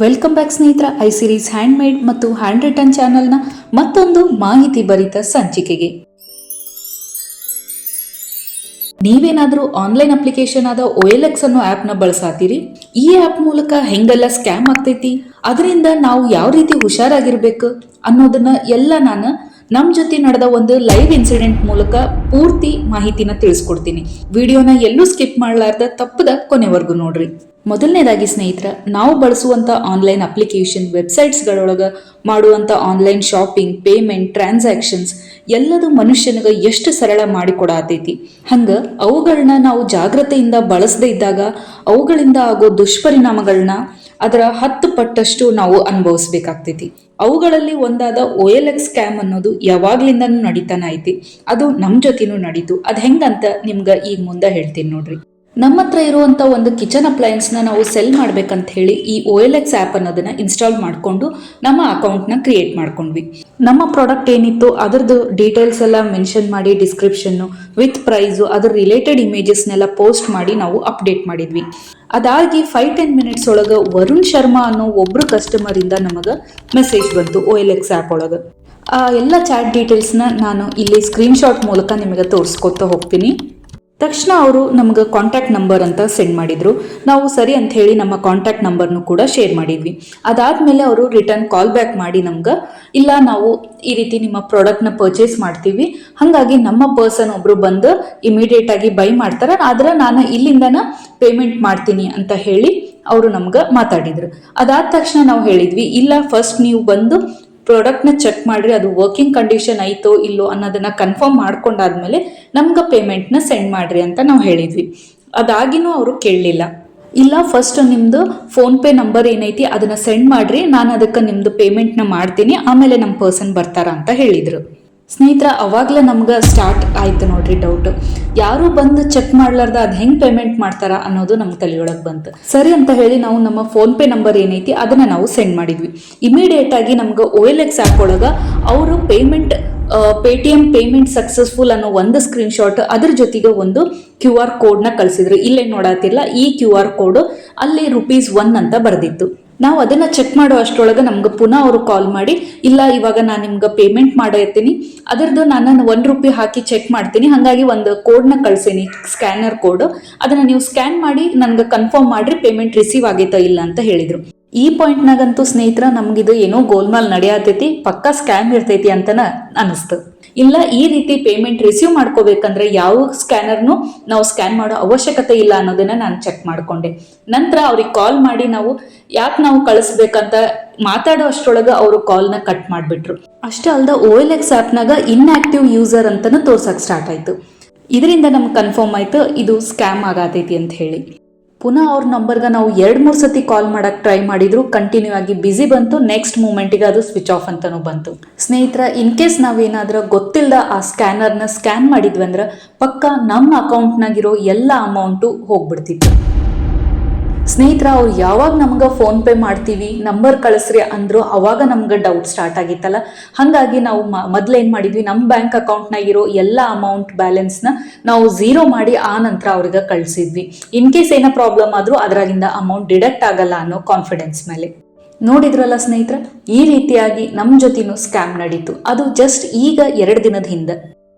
Welcome back ಸ್ನೇಹಿತರ I series hand made ಮತ್ತು hand written ಚಾನೆಲ್ನ ಮತ್ತೊಂದು ಮಾಹಿತಿ ಭರಿತ ಸಂಚಿಕೆಗೆ. ನೀವೇನಾದರೂ ಆನ್ಲೈನ್ ಅಪ್ಲಿಕೇಶನ್ ಆದ OLX ಅನ್ನೋ ಆ್ಯಪ್ನ ಬಳಸಾತೀರಿ. ಈ ಆ್ಯಪ್ ಮೂಲಕ ಹೆಂಗೆಲ್ಲ ಸ್ಕ್ಯಾಮ್ ಆಗ್ತೈತಿ, ಅದರಿಂದ ನಾವು ಯಾವ ರೀತಿ ಹುಷಾರಾಗಿರ್ಬೇಕು ಅನ್ನೋದನ್ನ ಎಲ್ಲ ನಾನು ನಮ್ಮ ಜೊತೆ ನಡೆದ ಒಂದು ಲೈವ್ ಇನ್ಸಿಡೆಂಟ್ ಮೂಲಕ ಪೂರ್ತಿ ಮಾಹಿತಿನ ತಿಳಿಸ್ಕೊಡ್ತೀನಿ. ವಿಡಿಯೋನ ಎಲ್ಲೂ ಸ್ಕಿಪ್ ಮಾಡಲಾರ್ದ ತಪ್ಪದ ಕೊನೆವರೆಗೂ ನೋಡ್ರಿ. ಮೊದಲನೇದಾಗಿ ಸ್ನೇಹಿತರ, ನಾವು ಬಳಸುವಂಥ ಆನ್ಲೈನ್ ಅಪ್ಲಿಕೇಶನ್ ವೆಬ್ಸೈಟ್ಸ್ಗಳೊಳಗೆ ಮಾಡುವಂಥ ಆನ್ಲೈನ್ ಶಾಪಿಂಗ್, ಪೇಮೆಂಟ್, ಟ್ರಾನ್ಸಾಕ್ಷನ್ಸ್ ಎಲ್ಲದು ಮನುಷ್ಯನಿಗೆ ಎಷ್ಟು ಸರಳ ಮಾಡಿಕೊಡತೈತಿ. ಹಂಗೆ ಅವುಗಳನ್ನ ನಾವು ಜಾಗ್ರತೆಯಿಂದ ಬಳಸದೇ ಇದ್ದಾಗ ಅವುಗಳಿಂದ ಆಗೋ ದುಷ್ಪರಿಣಾಮಗಳನ್ನ ಅದರ 10 ಪಟ್ಟಷ್ಟು ನಾವು ಅನುಭವಿಸ್ಬೇಕಾಗ್ತೈತಿ. ಅವುಗಳಲ್ಲಿ ಒಂದಾದ OLX ಸ್ಕ್ಯಾಮ್ ಅನ್ನೋದು ಯಾವಾಗ್ಲಿಂದನೂ ನಡೀತಾನ ಐತಿ. ಅದು ನಮ್ಮ ಜೊತೆನೂ ನಡೀತು. ಅದು ಹೆಂಗಂತ ನಿಮ್ಗೆ ಈಗ ಮುಂದೆ ಹೇಳ್ತೀನಿ ನೋಡ್ರಿ. ನಮ್ಮ ಹತ್ರ ಇರುವಂಥ ಒಂದು ಕಿಚನ್ ಅಪ್ಲಯನ್ಸ್ನ ನಾವು ಸೆಲ್ ಮಾಡ್ಬೇಕಂತ ಹೇಳಿ ಈ OLX ಆ್ಯಪ್ ಅನ್ನೋದನ್ನ ಇನ್ಸ್ಟಾಲ್ ಮಾಡಿಕೊಂಡು ನಮ್ಮ ಅಕೌಂಟ್ನ ಕ್ರಿಯೇಟ್ ಮಾಡ್ಕೊಂಡ್ವಿ. ನಮ್ಮ ಪ್ರಾಡಕ್ಟ್ ಏನಿತ್ತು ಅದರದ್ದು ಡೀಟೇಲ್ಸ್ ಎಲ್ಲ ಮೆನ್ಷನ್ ಮಾಡಿ ಡಿಸ್ಕ್ರಿಪ್ಷನ್ನು ವಿತ್ ಪ್ರೈಸು ಅದರ ರಿಲೇಟೆಡ್ ಇಮೇಜಸ್ನೆಲ್ಲ ಪೋಸ್ಟ್ ಮಾಡಿ ನಾವು ಅಪ್ಡೇಟ್ ಮಾಡಿದ್ವಿ. ಅದಾಗಿ 5-10 ಮಿನಿಟ್ಸ್ ಒಳಗೆ ವರುಣ್ ಶರ್ಮಾ ಅನ್ನೋ ಒಬ್ರು ಕಸ್ಟಮರಿಂದ ನಮಗೆ ಮೆಸೇಜ್ ಬಂತು OLX ಆ್ಯಪ್ ಒಳಗೆ. ಆ ಎಲ್ಲ ಚಾಟ್ ಡೀಟೇಲ್ಸ್ನ ನಾನು ಇಲ್ಲಿ ಸ್ಕ್ರೀನ್ಶಾಟ್ ಮೂಲಕ ನಿಮಗೆ ತೋರಿಸ್ಕೊತಾ ಹೋಗ್ತೀನಿ. ತಕ್ಷಣ ಅವರು ನಮ್ಗೆ ಕಾಂಟ್ಯಾಕ್ಟ್ ನಂಬರ್ ಅಂತ ಸೆಂಡ್ ಮಾಡಿದ್ರು. ನಾವು ಸರಿ ಅಂತ ಹೇಳಿ ನಮ್ಮ ಕಾಂಟ್ಯಾಕ್ಟ್ ನಂಬರ್ನು ಕೂಡ ಶೇರ್ ಮಾಡಿದ್ವಿ. ಅದಾದ್ಮೇಲೆ ಅವರು ರಿಟರ್ನ್ ಕಾಲ್ ಬ್ಯಾಕ್ ಮಾಡಿ ನಮ್ಗೆ, ಇಲ್ಲ ನಾವು ಈ ರೀತಿ ನಿಮ್ಮ ಪ್ರಾಡಕ್ಟ್ನ ಪರ್ಚೇಸ್ ಮಾಡ್ತೀವಿ, ಹಾಗಾಗಿ ನಮ್ಮ ಪರ್ಸನ್ ಒಬ್ರು ಬಂದು ಇಮಿಡಿಯೇಟ್ ಆಗಿ ಬೈ ಮಾಡ್ತಾರೆ, ಆದ್ರೆ ನಾನು ಇಲ್ಲಿಂದನ ಪೇಮೆಂಟ್ ಮಾಡ್ತೀನಿ ಅಂತ ಹೇಳಿ ಅವರು ನಮ್ಗೆ ಮಾತಾಡಿದ್ರು. ಅದಾದ ತಕ್ಷಣ ನಾವು ಹೇಳಿದ್ವಿ, ಇಲ್ಲ ಫಸ್ಟ್ ನೀವು ಬಂದು ಪ್ರಾಡಕ್ಟ್ನ ಚೆಕ್ ಮಾಡ್ರಿ, ಅದು ವರ್ಕಿಂಗ್ ಕಂಡೀಷನ್ ಐತೋ ಇಲ್ಲೋ ಅನ್ನೋದನ್ನ ಕನ್ಫರ್ಮ್ ಮಾಡ್ಕೊಂಡಾದ್ಮೇಲೆ ನಮ್ಗೆ ಪೇಮೆಂಟ್ನ ಸೆಂಡ್ ಮಾಡ್ರಿ ಅಂತ ನಾವು ಹೇಳಿದ್ವಿ. ಅದಾಗಿನೂ ಅವರು ಕೇಳಲಿಲ್ಲ. ಇಲ್ಲ ಫಸ್ಟ್ ನಿಮ್ಮದು ಫೋನ್ಪೇ ನಂಬರ್ ಏನೈತಿ ಅದನ್ನ ಸೆಂಡ್ ಮಾಡ್ರಿ, ನಾನು ಅದಕ್ಕೆ ನಿಮ್ಮದು ಪೇಮೆಂಟ್ನ ಮಾಡ್ತೀನಿ, ಆಮೇಲೆ ನಮ್ಮ ಪರ್ಸನ್ ಬರ್ತಾರ ಅಂತ ಹೇಳಿದರು. ಸ್ನೇಹಿತರ, ಅವಾಗಲೇ ನಮ್ಗೆ ಸ್ಟಾರ್ಟ್ ಆಯ್ತು ನೋಡ್ರಿ ಡೌಟ್. ಯಾರು ಬಂದು ಚೆಕ್ ಮಾಡ್ಲಾರ್ದ ಅದು ಹೆಂಗೆ ಪೇಮೆಂಟ್ ಮಾಡ್ತಾರ ಅನ್ನೋದು ನಮ್ಮ ತಲೆಯೊಳಗೆ ಬಂತು. ಸರಿ ಅಂತ ಹೇಳಿ ನಾವು ನಮ್ಮ ಫೋನ್ಪೇ ನಂಬರ್ ಏನೈತಿ ಅದನ್ನು ನಾವು ಸೆಂಡ್ ಮಾಡಿದ್ವಿ. ಇಮಿಡಿಯೇಟ್ ಆಗಿ ನಮ್ಗೆ OLX ಆ್ಯಪ್ ಒಳಗೆ ಅವರು ಪೇಟಿಎಂ ಪೇಮೆಂಟ್ ಸಕ್ಸಸ್ಫುಲ್ ಅನ್ನೋ ಒಂದು ಸ್ಕ್ರೀನ್ಶಾಟ್, ಅದ್ರ ಜೊತೆಗೆ ಒಂದು QR ಕೋಡ್ನ ಕಳಿಸಿದ್ರು. ಇಲ್ಲೇ ನೋಡತ್ತಿಲ್ಲ, ಈ QR ಕೋಡ್ ಅಲ್ಲಿ ₹1 ಅಂತ ಬರೆದಿತ್ತು. ನಾವು ಅದನ್ನ ಚೆಕ್ ಮಾಡೋ ಅಷ್ಟರೊಳಗೆ ನಮ್ಗೆ ಪುನಃ ಅವರು ಕಾಲ್ ಮಾಡಿ, ಇಲ್ಲ ಇವಾಗ ನಾನು ನಿಮ್ಗೆ ಪೇಮೆಂಟ್ ಮಾಡಿರ್ತೀನಿ, ಅದರದ್ದು ನಾನು ₹1 ಹಾಕಿ ಚೆಕ್ ಮಾಡ್ತೀನಿ, ಹಾಗಾಗಿ ಒಂದು ಕೋಡ್ನ ಕಳ್ಸೀನಿ, ಸ್ಕ್ಯಾನರ್ ಕೋಡ್, ಅದನ್ನ ನೀವು ಸ್ಕ್ಯಾನ್ ಮಾಡಿ ನನಗೆ ಕನ್ಫರ್ಮ್ ಮಾಡ್ರಿ ಪೇಮೆಂಟ್ ರಿಸೀವ್ ಆಗೈತಾ ಇಲ್ಲ ಅಂತ ಹೇಳಿದ್ರು. ಈ ಪಾಯಿಂಟ್ನಾಗಂತೂ ಸ್ನೇಹಿತರ ನಮ್ಗಿದು ಏನೋ ಗೋಲ್ಮಾಲ್ ನಡೆಯತೈತಿ, ಪಕ್ಕಾ ಸ್ಕ್ಯಾಮ್ ಇರ್ತೈತಿ ಅಂತನ ಅನಿಸ್ತು. ಇಲ್ಲ, ಈ ರೀತಿ ಪೇಮೆಂಟ್ ರಿಸೀವ್ ಮಾಡ್ಕೋಬೇಕಂದ್ರೆ ಯಾವ ಸ್ಕ್ಯಾನರ್ನು ನಾವು ಸ್ಕ್ಯಾನ್ ಮಾಡೋ ಅವಶ್ಯಕತೆ ಇಲ್ಲ ಅನ್ನೋದನ್ನ ನಾನು ಚೆಕ್ ಮಾಡ್ಕೊಂಡೆ. ನಂತರ ಅವ್ರಿಗೆ ಕಾಲ್ ಮಾಡಿ ಯಾಕೆ ನಾವು ಕಳಿಸ್ಬೇಕಂತ ಮಾತಾಡೋ ಅಷ್ಟರೊಳಗೆ ಅವರು ಕಾಲ್ನ ಕಟ್ ಮಾಡಿಬಿಟ್ರು. ಅಷ್ಟೇ ಅಲ್ಲದೆ OLX ಆ್ಯಪ್ನಾಗ ಇನ್ಆಕ್ಟಿವ್ ಯೂಸರ್ ಅಂತಲೂ ತೋರ್ಸಕ್ಕೆ ಸ್ಟಾರ್ಟ್ ಆಯಿತು. ಇದರಿಂದ ನಮ್ಗೆ ಕನ್ಫರ್ಮ್ ಆಯಿತು ಇದು ಸ್ಕ್ಯಾಮ್ ಆಗತೈತಿ ಅಂತ ಹೇಳಿ. ಪುನಃ ಅವ್ರ ನಂಬರ್ಗೆ ನಾವು 2-3 ಸತಿ ಕಾಲ್ ಮಾಡಕ್ಕೆ ಟ್ರೈ ಮಾಡಿದ್ರು, ಕಂಟಿನ್ಯೂ ಆಗಿ ಬಿಸಿ ಬಂತು. ನೆಕ್ಸ್ಟ್ ಮೂಮೆಂಟಿಗೆ ಅದು ಸ್ವಿಚ್ ಆಫ್ ಅಂತಲೂ ಬಂತು. ಸ್ನೇಹಿತರ, ಇನ್ ಕೇಸ್ ನಾವೇನಾದ್ರೂ ಗೊತ್ತಿಲ್ಲದ ಆ ಸ್ಕ್ಯಾನರ್ನ ಸ್ಕ್ಯಾನ್ ಮಾಡಿದ್ವಿ ಅಂದ್ರೆ ಪಕ್ಕ ನಮ್ಮ ಅಕೌಂಟ್ನಾಗಿರೋ ಎಲ್ಲ ಅಮೌಂಟು ಹೋಗ್ಬಿಡ್ತಿತ್ತು. ಸ್ನೇಹಿತರ, ಅವ್ರು ಯಾವಾಗ ನಮ್ಗೆ ಫೋನ್ಪೇ ಮಾಡ್ತೀವಿ ನಂಬರ್ ಕಳಿಸ್ರಿ ಅಂದ್ರು ಅವಾಗ ನಮ್ಗೆ ಡೌಟ್ ಸ್ಟಾರ್ಟ್ ಆಗಿತ್ತಲ್ಲ. ಹಾಗಾಗಿ ನಾವು ಮೊದಲೇನು ಮಾಡಿದ್ವಿ, ನಮ್ಮ ಬ್ಯಾಂಕ್ ಅಕೌಂಟ್ನಾಗಿರೋ ಎಲ್ಲ ಅಮೌಂಟ್ ಬ್ಯಾಲೆನ್ಸ್ನ ನಾವು 0 ಮಾಡಿ ಆ ನಂತರ ಅವ್ರಿಗೆ ಕಳಿಸಿದ್ವಿ. ಇನ್ ಕೇಸ್ ಏನೋ ಪ್ರಾಬ್ಲಮ್ ಆದರೂ ಅದರಾಗಿಂದ ಅಮೌಂಟ್ ಡಿಡಕ್ಟ್ ಆಗಲ್ಲ ಅನ್ನೋ ಕಾನ್ಫಿಡೆನ್ಸ್ ಮೇಲೆ. ನೋಡಿದ್ರಲ್ಲ ಸ್ನೇಹಿತರ, ಈ ರೀತಿಯಾಗಿ ನಮ್ಮ ಜೊತೆನೂ ಸ್ಕ್ಯಾಮ್ ನಡೀತು. ಅದು ಜಸ್ಟ್ ಈಗ 2 ದಿನದ ಹಿಂದೆ.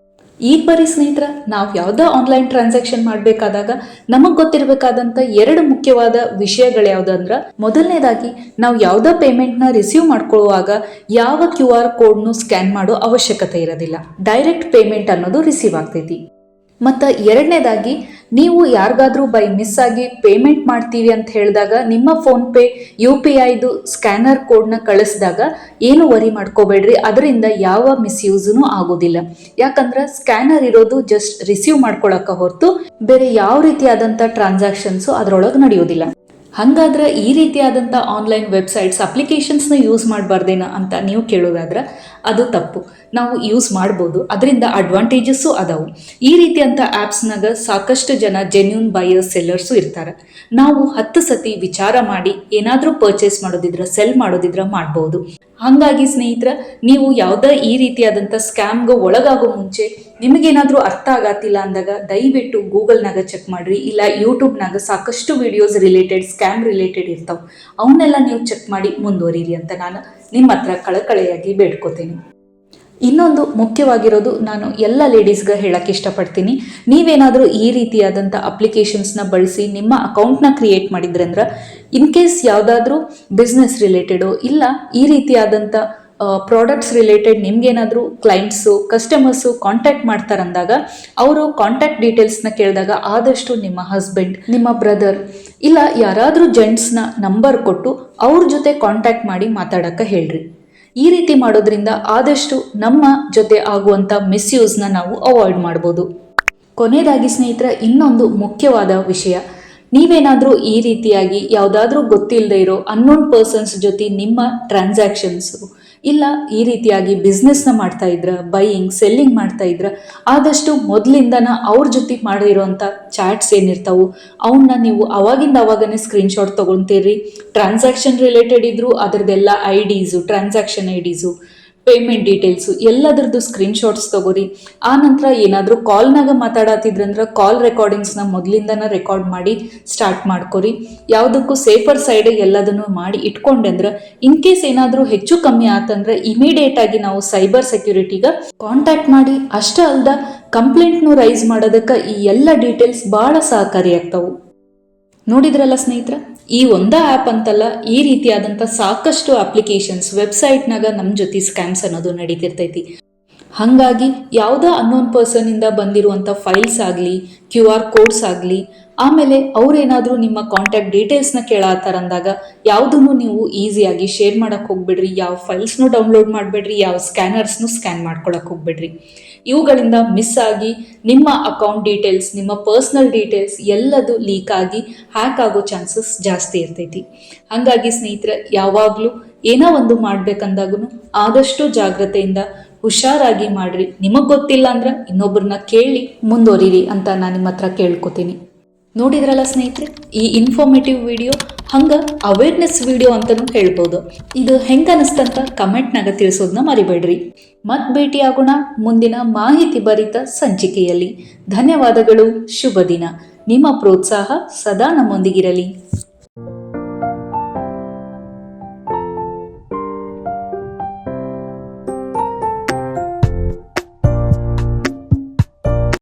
ಈಗ ಬರೀ ಸ್ನೇಹಿತರ, ನಾವು ಯಾವುದೋ ಆನ್ಲೈನ್ ಟ್ರಾನ್ಸಾಕ್ಷನ್ ಮಾಡಬೇಕಾದಾಗ ನಮಗೆ ಗೊತ್ತಿರಬೇಕಾದಂಥ 2 ಮುಖ್ಯವಾದ ವಿಷಯಗಳು ಯಾವುದಂದ್ರೆ, ಮೊದಲನೇದಾಗಿ ನಾವು ಯಾವುದೋ ಪೇಮೆಂಟ್ನ ರಿಸೀವ್ ಮಾಡ್ಕೊಳ್ಳುವಾಗ ಯಾವ QR ಕೋಡ್ನು ಸ್ಕ್ಯಾನ್ ಮಾಡೋ ಅವಶ್ಯಕತೆ ಇರೋದಿಲ್ಲ, ಡೈರೆಕ್ಟ್ ಪೇಮೆಂಟ್ ಅನ್ನೋದು ರಿಸೀವ್ ಆಗ್ತೈತಿ. ಮತ್ತು ಎರಡನೇದಾಗಿ, ನೀವು ಯಾರಿಗಾದ್ರೂ ಬೈ ಮಿಸ್ ಆಗಿ ಪೇಮೆಂಟ್ ಮಾಡ್ತೀವಿ ಅಂತ ಹೇಳಿದಾಗ ನಿಮ್ಮ ಫೋನ್ಪೇ UPIದು ಸ್ಕ್ಯಾನರ್ ಕೋಡ್ನ ಕಳಿಸಿದಾಗ ಏನು ವರಿ ಮಾಡ್ಕೋಬೇಡ್ರಿ, ಅದರಿಂದ ಯಾವ ಮಿಸ್ಯೂಸೂ ಆಗೋದಿಲ್ಲ. ಯಾಕಂದ್ರೆ ಸ್ಕ್ಯಾನರ್ ಇರೋದು ಜಸ್ಟ್ ರಿಸೀವ್ ಮಾಡ್ಕೊಳಕ್ಕೆ ಹೊರತು ಬೇರೆ ಯಾವ ರೀತಿಯಾದಂಥ ಟ್ರಾನ್ಸಾಕ್ಷನ್ಸು ಅದರೊಳಗೆ ನಡೆಯೋದಿಲ್ಲ. ಹಾಗಾದ್ರೆ ಈ ರೀತಿಯಾದಂಥ ಆನ್ಲೈನ್ ವೆಬ್ಸೈಟ್ಸ್ ಅಪ್ಲಿಕೇಶನ್ಸ್ನ ಯೂಸ್ ಮಾಡಬಾರ್ದೇನ ಅಂತ ನೀವು ಕೇಳೋದಾದ್ರೆ ಅದು ತಪ್ಪು. ನಾವು ಯೂಸ್ ಮಾಡ್ಬೋದು. ಅದರಿಂದ ಅಡ್ವಾಂಟೇಜಸ್ಸು ಅದಾವು. ಈ ರೀತಿಯಂಥ ಆ್ಯಪ್ಸ್ನಾಗ ಸಾಕಷ್ಟು ಜನ ಜೆನ್ಯೂನ್ ಬೈಯರ್ಸ್ ಸೆಲ್ಲರ್ಸು ಇರ್ತಾರೆ. ನಾವು 10 ಸತಿ ವಿಚಾರ ಮಾಡಿ ಏನಾದರೂ ಪರ್ಚೇಸ್ ಮಾಡೋದಿದ್ರೆ ಸೆಲ್ ಮಾಡೋದಿದ್ರೆ ಮಾಡ್ಬೋದು. ಹಾಗಾಗಿ ಸ್ನೇಹಿತರ, ನೀವು ಯಾವುದೇ ಈ ರೀತಿಯಾದಂಥ ಸ್ಕ್ಯಾಮ್ಗೆ ಒಳಗಾಗೋ ಮುಂಚೆ ನಿಮಗೇನಾದರೂ ಅರ್ಥ ಆಗತ್ತಿಲ್ಲ ಅಂದಾಗ ದಯವಿಟ್ಟು ಗೂಗಲ್ನಾಗ ಚೆಕ್ ಮಾಡಿರಿ, ಇಲ್ಲ ಯೂಟ್ಯೂಬ್ನಾಗ ಸಾಕಷ್ಟು ವಿಡಿಯೋಸ್ ರಿಲೇಟೆಡ್ ಸ್ಕ್ಯಾಮ್ ರಿಲೇಟೆಡ್ ಇರ್ತಾವೆ, ಅವನ್ನೆಲ್ಲ ನೀವು ಚೆಕ್ ಮಾಡಿ ಮುಂದುವರಿರಿ ಅಂತ ನಾನು ನಿಮ್ಮ ಹತ್ರ ಕಳಕಳೆಯಾಗಿ ಬೇಡ್ಕೋತೀನಿ. ಇನ್ನೊಂದು ಮುಖ್ಯವಾಗಿರೋದು, ನಾನು ಎಲ್ಲ ಲೇಡೀಸ್ಗೆ ಹೇಳಕ್ಕೆ ಇಷ್ಟಪಡ್ತೀನಿ, ನೀವೇನಾದರೂ ಈ ರೀತಿಯಾದಂಥ ಅಪ್ಲಿಕೇಶನ್ಸ್ನ ಬಳಸಿ ನಿಮ್ಮ ಅಕೌಂಟ್ನ ಕ್ರಿಯೇಟ್ ಮಾಡಿದ್ರಂದ್ರೆ ಇನ್ ಕೇಸ್ ಯಾವುದಾದ್ರೂ ಬಿಸ್ನೆಸ್ ರಿಲೇಟೆಡು ಇಲ್ಲ ಈ ರೀತಿಯಾದಂಥ ಪ್ರಾಡಕ್ಟ್ಸ್ ರಿಲೇಟೆಡ್ ನಿಮ್ಗೇನಾದರೂ ಕ್ಲೈಂಟ್ಸು ಕಸ್ಟಮರ್ಸು ಕಾಂಟ್ಯಾಕ್ಟ್ ಮಾಡ್ತಾರಂದಾಗ ಅವರು ಕಾಂಟ್ಯಾಕ್ಟ್ ಡೀಟೇಲ್ಸ್ನ ಕೇಳಿದಾಗ ಆದಷ್ಟು ನಿಮ್ಮ ಹಸ್ಬೆಂಡ್, ನಿಮ್ಮ ಬ್ರದರ್ ಇಲ್ಲ ಯಾರಾದರೂ ಜೆಂಟ್ಸ್ನ ನಂಬರ್ ಕೊಟ್ಟು ಅವ್ರ ಜೊತೆ ಕಾಂಟ್ಯಾಕ್ಟ್ ಮಾಡಿ ಮಾತಾಡೋಕ್ಕೆ ಹೇಳ್ರಿ. ಈ ರೀತಿ ಮಾಡೋದ್ರಿಂದ ಆದಷ್ಟು ನಮ್ಮ ಜೊತೆ ಆಗುವಂಥ ಮಿಸ್ಯೂಸ್ನ ನಾವು ಅವಾಯ್ಡ್ ಮಾಡ್ಬೋದು. ಕೊನೆಯದಾಗಿ ಸ್ನೇಹಿತರ, ಇನ್ನೊಂದು ಮುಖ್ಯವಾದ ವಿಷಯ, ನೀವೇನಾದರೂ ಈ ರೀತಿಯಾಗಿ ಯಾವುದಾದ್ರೂ ಗೊತ್ತಿಲ್ಲದೆ ಇರೋ ಅನ್ನೋನ್ ಪರ್ಸನ್ಸ್ ಜೊತೆ ನಿಮ್ಮ ಟ್ರಾನ್ಸಾಕ್ಷನ್ಸು ಇಲ್ಲ ಈ ರೀತಿಯಾಗಿ ಬಿಸ್ನೆಸ್ನ ಮಾಡ್ತಾ ಇದ್ರ, ಬೈಯಿಂಗ್ ಸೆಲ್ಲಿಂಗ್ ಮಾಡ್ತಾ ಇದ್ರ, ಆದಷ್ಟು ಮೊದಲಿಂದನ ಅವ್ರ ಜೊತೆ ಮಾಡಿರೋಂಥ ಚಾಟ್ಸ್ ಏನಿರ್ತಾವು ಅವನ್ನ ನೀವು ಅವಾಗನೇ ಸ್ಕ್ರೀನ್ಶಾಟ್ ತೊಗೊತೀರಿ. ಟ್ರಾನ್ಸಾಕ್ಷನ್ ರಿಲೇಟೆಡ್ ಇದ್ರೂ ಅದರದ್ದೆಲ್ಲ ಐಡೀಸು, ಟ್ರಾನ್ಸಾಕ್ಷನ್ ಐಡೀಸು, ಪೇಮೆಂಟ್ ಡೀಟೇಲ್ಸು ಎಲ್ಲದರದ್ದು ಸ್ಕ್ರೀನ್ಶಾಟ್ಸ್ ತೊಗೋರಿ. ಆ ನಂತರ ಏನಾದರೂ ಕಾಲ್ನಾಗ ಮಾತಾಡತ್ತಿದ್ರಂದ್ರೆ ಕಾಲ್ ರೆಕಾರ್ಡಿಂಗ್ಸ್ನ ಮೊದಲಿಂದನ ರೆಕಾರ್ಡ್ ಮಾಡಿ ಸ್ಟಾರ್ಟ್ ಮಾಡ್ಕೊರಿ. ಯಾವುದಕ್ಕೂ ಸೇಫರ್ ಸೈಡ್ ಎಲ್ಲದನ್ನು ಮಾಡಿ ಇಟ್ಕೊಂಡ್ರೆ ಇನ್ ಕೇಸ್ ಏನಾದರೂ ಹೆಚ್ಚು ಕಮ್ಮಿ ಆತಂದ್ರೆ ಇಮಿಡಿಯೇಟಾಗಿ ನಾವು ಸೈಬರ್ ಸೆಕ್ಯೂರಿಟಿಗೆ ಕಾಂಟ್ಯಾಕ್ಟ್ ಮಾಡಿ, ಅಷ್ಟೇ ಅಲ್ದ ಕಂಪ್ಲೇಂಟ್ನು ರೈಸ್ ಮಾಡೋದಕ್ಕೆ ಈ ಎಲ್ಲ ಡೀಟೇಲ್ಸ್ ಭಾಳ ಸಹಕಾರಿಯಾಗ್ತಾವು. ನೋಡಿದ್ರಲ್ಲ ಸ್ನೇಹಿತರ, ಈ ಒಂದೇ ಆ್ಯಪ್ ಅಂತಲ್ಲ, ಈ ರೀತಿಯಾದಂಥ ಸಾಕಷ್ಟು ಅಪ್ಲಿಕೇಶನ್ಸ್ ವೆಬ್ಸೈಟ್ನಾಗ ನಮ್ಮ ಜೊತೆ ಸ್ಕ್ಯಾಮ್ಸ್ ಅನ್ನೋದು ನಡೀತಿರ್ತೈತಿ. ಹಾಗಾಗಿ ಯಾವುದೋ ಅನ್ನೋನ್ ಪರ್ಸನಿಂದ ಬಂದಿರುವಂಥ ಫೈಲ್ಸ್ ಆಗಲಿ, QR ಕೋಡ್ಸ್ ಆಗಲಿ, ಆಮೇಲೆ ಅವ್ರೇನಾದರೂ ನಿಮ್ಮ ಕಾಂಟ್ಯಾಕ್ಟ್ ಡೀಟೇಲ್ಸ್ನ ಕೇಳತ್ತಾರಂದಾಗ ಯಾವುದನ್ನು ನೀವು ಈಸಿಯಾಗಿ ಶೇರ್ ಮಾಡೋಕ್ಕೆ ಹೋಗ್ಬೇಡ್ರಿ. ಯಾವ ಫೈಲ್ಸ್ನು ಡೌನ್ಲೋಡ್ ಮಾಡಬೇಡ್ರಿ, ಯಾವ ಸ್ಕ್ಯಾನರ್ಸ್ನು ಸ್ಕ್ಯಾನ್ ಮಾಡ್ಕೊಳಕ್ಕೆ ಹೋಗ್ಬೇಡ್ರಿ. ಇವುಗಳಿಂದ ಮಿಸ್ ಆಗಿ ನಿಮ್ಮ ಅಕೌಂಟ್ ಡೀಟೇಲ್ಸ್, ನಿಮ್ಮ ಪರ್ಸ್ನಲ್ ಡೀಟೇಲ್ಸ್ ಎಲ್ಲದು ಲೀಕ್ ಆಗಿ ಹ್ಯಾಕ್ ಆಗೋ ಚಾನ್ಸಸ್ ಜಾಸ್ತಿ ಇರ್ತೈತಿ. ಹಾಗಾಗಿ ಸ್ನೇಹಿತರೆ, ಯಾವಾಗಲೂ ಏನೋ ಒಂದು ಮಾಡ್ಬೇಕಂದಾಗೂ ಆದಷ್ಟು ಜಾಗ್ರತೆಯಿಂದ ಹುಷಾರಾಗಿ ಮಾಡ್ರಿ. ನಿಮಗೆ ಗೊತ್ತಿಲ್ಲ ಅಂದ್ರೆ ಇನ್ನೊಬ್ಬರನ್ನ ಕೇಳಿ ಮುಂದುವರಿರಿ ಅಂತ ನಾನು ನಿಮ್ಮ ಹತ್ರ ಕೇಳ್ಕೊತೀನಿ. ನೋಡಿದ್ರಲ್ಲ ಸ್ನೇಹಿತರೆ, ಈ ಇನ್ಫಾರ್ಮೇಟಿವ್ ವಿಡಿಯೋ ಹಂಗೆ ಅವೇರ್ನೆಸ್ ವಿಡಿಯೋ ಅಂತಲೂ ಹೇಳ್ಬೋದು. ಇದು ಹೆಂಗೆ ಅನಿಸ್ತಂತ ಕಮೆಂಟ್ನಾಗ ತಿಳಿಸೋದನ್ನ ಮರಿಬೇಡ್ರಿ. ಮತ್ತೆ ಭೇಟಿಯಾಗೋಣ ಮುಂದಿನ ಮಾಹಿತಿ ಭರಿತ ಸಂಚಿಕೆಯಲ್ಲಿ. ಧನ್ಯವಾದಗಳು. ಶುಭ ದಿನ. ನಿಮ್ಮ ಪ್ರೋತ್ಸಾಹ ಸದಾ ನಮ್ಮೊಂದಿಗಿರಲಿ.